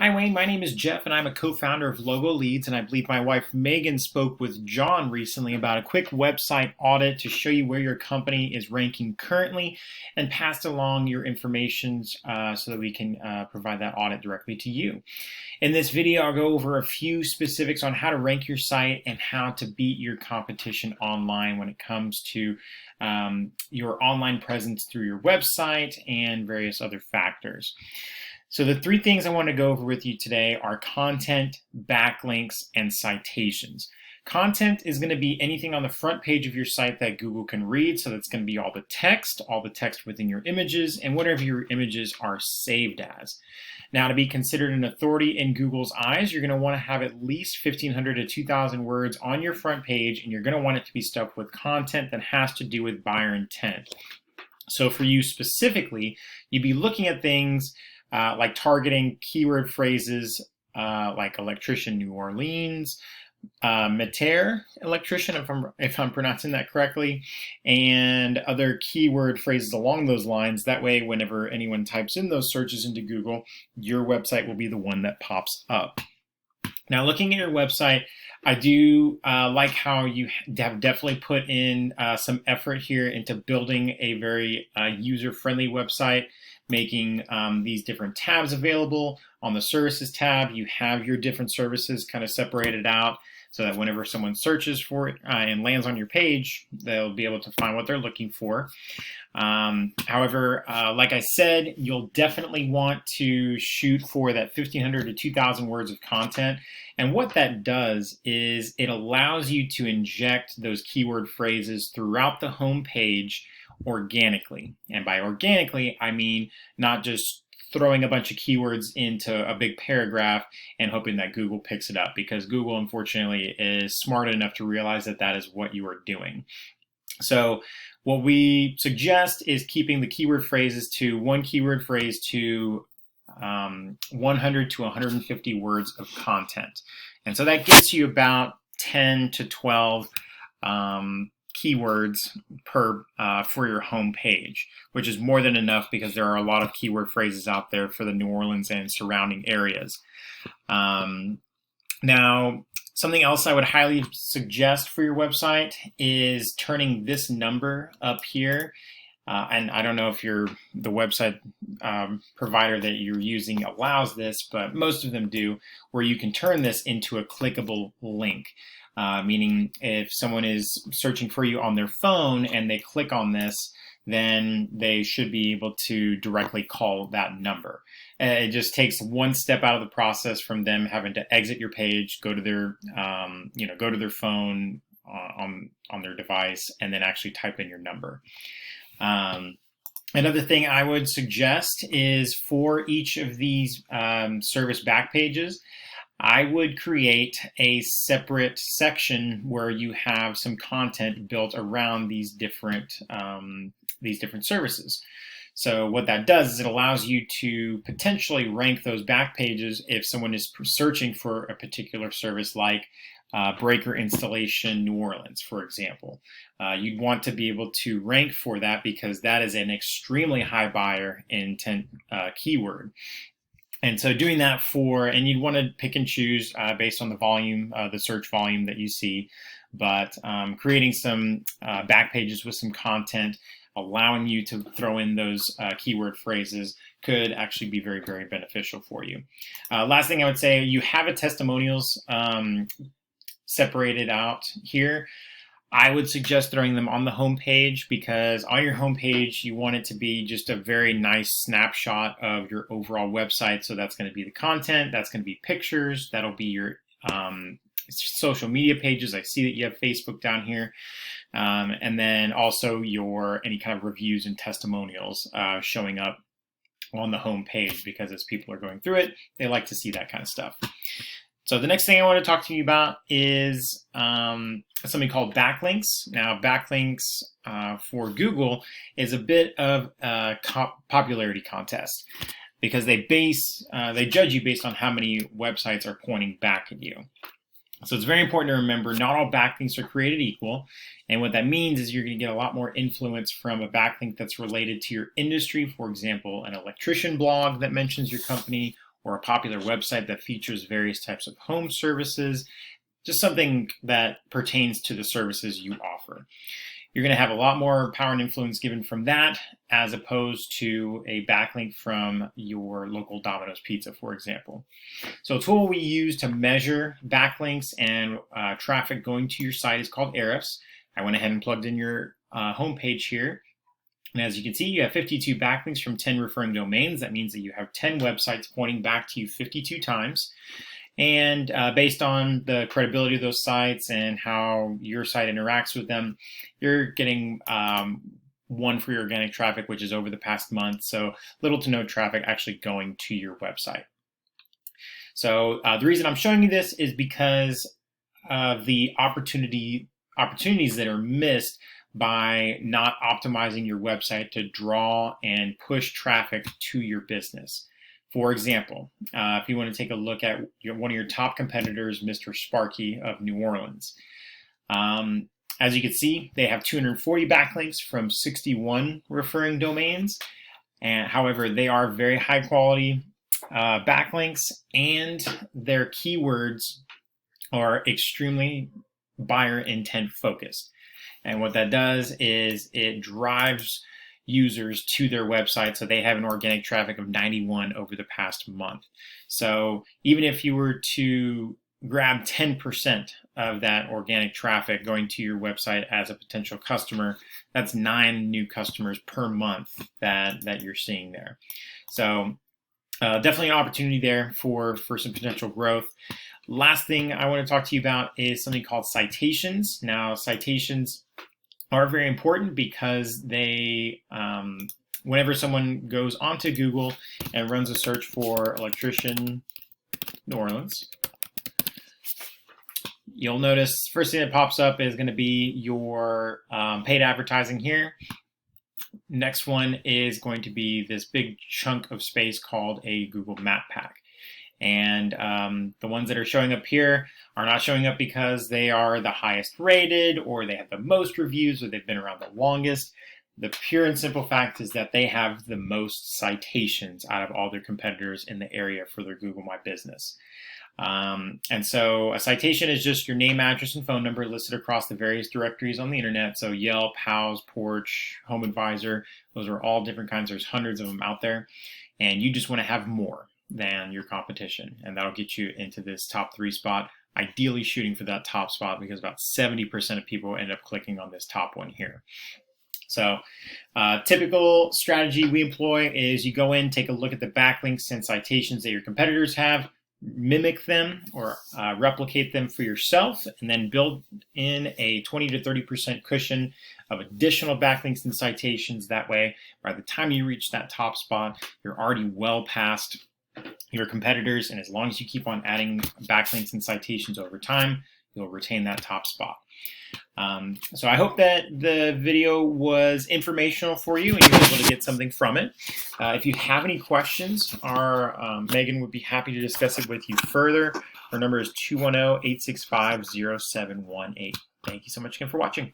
Hi, Wayne. My name is Jeff, and I'm a co-founder of Logo Leads. And I believe my wife Megan spoke with John recently about a quick website audit to show you where your company is ranking currently, and passed along your information so that we can provide that audit directly to you. In this video, I'll go over a few specifics on how to rank your site and how to beat your competition online when it comes to your online presence through your website and various other factors. So the three things I want to go over with you today are content, backlinks, and citations. Content is going to be anything on the front page of your site that Google can read. So that's going to be all the text within your images, and whatever your images are saved as. Now, to be considered an authority in Google's eyes, you're going to want to have at least 1,500 to 2,000 words on your front page, and you're going to want it to be stuffed with content that has to do with buyer intent. So for you specifically, you'd be looking at things like targeting keyword phrases like electrician New Orleans, Mater electrician, if I'm pronouncing that correctly, and other keyword phrases along those lines. That way, whenever anyone types in those searches into Google, your website will be the one that pops up. Now, looking at your website, I do like how you have definitely put in some effort here into building a very user-friendly website, making these different tabs available. On the services tab, you have your different services kind of separated out so that whenever someone searches for it and lands on your page, they'll be able to find what they're looking for. However, like I said, you'll definitely want to shoot for that 1,500 to 2,000 words of content. And what that does is it allows you to inject those keyword phrases throughout the home page organically. And by organically, I mean not just throwing a bunch of keywords into a big paragraph and hoping that Google picks it up, because Google, unfortunately, is smart enough to realize that that is what you are doing. So what we suggest is keeping the keyword phrases to one keyword phrase to 100 to 150 words of content. And so that gets you about 10 to 12 keywords per for your home page, which is more than enough because there are a lot of keyword phrases out there for the New Orleans and surrounding areas. Now, something else I would highly suggest for your website is turning this number up here. And I don't know if the website provider that you're using allows this, but most of them do, where you can turn this into a clickable link. Meaning if someone is searching for you on their phone and they click on this, then they should be able to directly call that number. It just takes one step out of the process from them having to exit your page, go to their, go to their phone on their device, and then actually type in your number. Another thing I would suggest is for each of these service back pages, I would create a separate section where you have some content built around these different services. So what that does is it allows you to potentially rank those back pages if someone is searching for a particular service like breaker installation New Orleans, for example. You'd want to be able to rank for that because that is an extremely high buyer intent keyword. And so doing that and you'd want to pick and choose based on the volume, the search volume that you see, but creating some back pages with some content, allowing you to throw in those keyword phrases could actually be very, very beneficial for you. Last thing I would say, you have a testimonials separated out here. I would suggest throwing them on the home page because on your home page, you want it to be just a very nice snapshot of your overall website. So that's going to be the content, that's going to be pictures, that'll be your social media pages. I see that you have Facebook down here. And then also any kind of reviews and testimonials showing up on the home page, because as people are going through it, they like to see that kind of stuff. So the next thing I want to talk to you about is something called backlinks. Now, backlinks for Google is a bit of a popularity contest because they judge you based on how many websites are pointing back at you. So it's very important to remember not all backlinks are created equal. And what that means is you're going to get a lot more influence from a backlink that's related to your industry. For example, an electrician blog that mentions your company, or a popular website that features various types of home services, just something that pertains to the services you offer. You're going to have a lot more power and influence given from that as opposed to a backlink from your local Domino's Pizza, for example. So a tool we use to measure backlinks and traffic going to your site is called Ahrefs. I went ahead and plugged in your homepage here. And as you can see, you have 52 backlinks from 10 referring domains. That means that you have 10 websites pointing back to you 52 times. And based on the credibility of those sites and how your site interacts with them, you're getting one for your organic traffic, which is over the past month. So little to no traffic actually going to your website. So the reason I'm showing you this is because of the opportunities that are missed by not optimizing your website to draw and push traffic to your business. For example, if you want to take a look at one of your top competitors, Mr. Sparky of New Orleans. As you can see, they have 240 backlinks from 61 referring domains. And however, they are very high quality backlinks, and their keywords are extremely buyer intent focused. And what that does is it drives users to their website, so they have an organic traffic of 91 over the past month. So even if you were to grab 10% of that organic traffic going to your website as a potential customer, that's 9 new customers per month that you're seeing there. So definitely an opportunity there for some potential growth. Last thing I want to talk to you about is something called citations. Now, citations are very important because they, whenever someone goes onto Google and runs a search for electrician New Orleans, you'll notice first thing that pops up is going to be your paid advertising here. Next one is going to be this big chunk of space called a Google Map Pack. And the ones that are showing up here are not showing up because they are the highest rated or they have the most reviews or they've been around the longest. The pure and simple fact is that they have the most citations out of all their competitors in the area for their Google My Business. And so a citation is just your name, address, and phone number listed across the various directories on the internet. So Yelp, Houzz, Porch, Home Advisor, those are all different kinds. There's hundreds of them out there. And you just want to have more than your competition. And that'll get you into this top 3 spot, ideally shooting for that top spot because about 70% of people end up clicking on this top one here. So typical strategy we employ is you go in, take a look at the backlinks and citations that your competitors have, mimic them or replicate them for yourself, and then build in a 20 to 30% cushion of additional backlinks and citations. That way, by the time you reach that top spot, you're already well past your competitors, and as long as you keep on adding backlinks and citations over time, you'll retain that top spot. So I hope that the video was informational for you and you were able to get something from it. If you have any questions, Megan would be happy to discuss it with you further. Her number is 210-865-0718. Thank you so much again for watching.